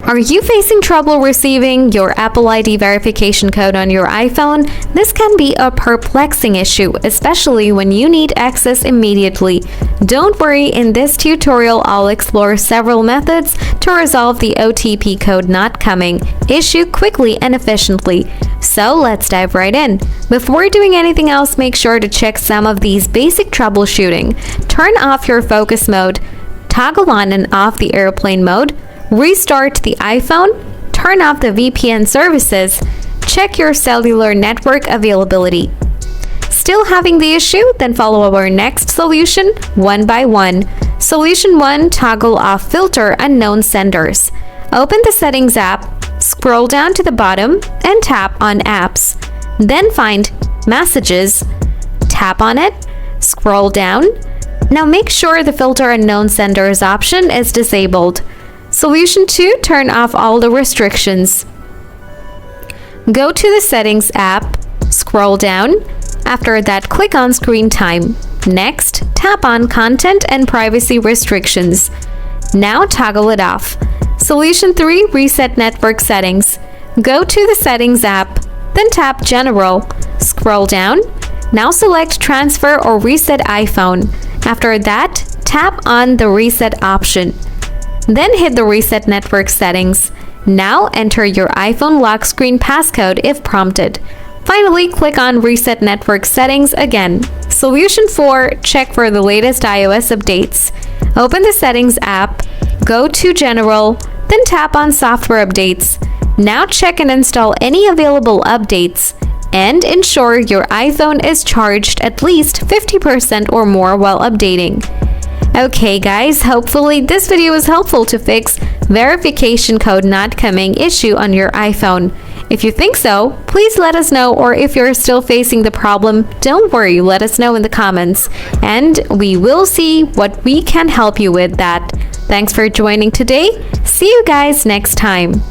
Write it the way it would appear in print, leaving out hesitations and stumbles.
Are you facing trouble receiving your Apple ID verification code on your iPhone? This can be a perplexing issue, especially when you need access immediately. Don't worry, in this tutorial I'll explore several methods to resolve the OTP code not coming issue quickly and efficiently. So let's dive right in. Before doing anything else, make sure to check some of these basic troubleshooting. Turn off your focus mode, toggle on and off the airplane mode, restart the iPhone, turn off the VPN services, check your cellular network availability. Still having the issue? Then follow our next solution one by one. Solution 1. Toggle off filter unknown senders. Open the Settings app, scroll down to the bottom and tap on Apps. Then find Messages, tap on it, scroll down. Now make sure the Filter Unknown Senders option is disabled. Solution 2. Turn off all the restrictions. Go to the Settings app, scroll down. After that, click on Screen Time. Next, tap on Content and Privacy Restrictions. Now toggle it off. Solution 3. Reset Network Settings. Go to the Settings app, then tap General. Scroll down. Now select Transfer or Reset iPhone. After that, tap on the Reset option. Then hit the Reset Network Settings. Now enter your iPhone lock screen passcode if prompted. Finally, click on Reset Network Settings again. Solution 4. Check for the latest iOS updates. Open the Settings app, go to General, then tap on Software Updates. Now check and install any available updates and ensure your iPhone is charged at least 50% or more while updating. Okay guys, hopefully this video was helpful to fix verification code not coming issue on your iPhone. If you think so, please let us know, or if you're still facing the problem, don't worry, let us know in the comments and we will see what we can help you with that. Thanks for joining today. See you guys next time.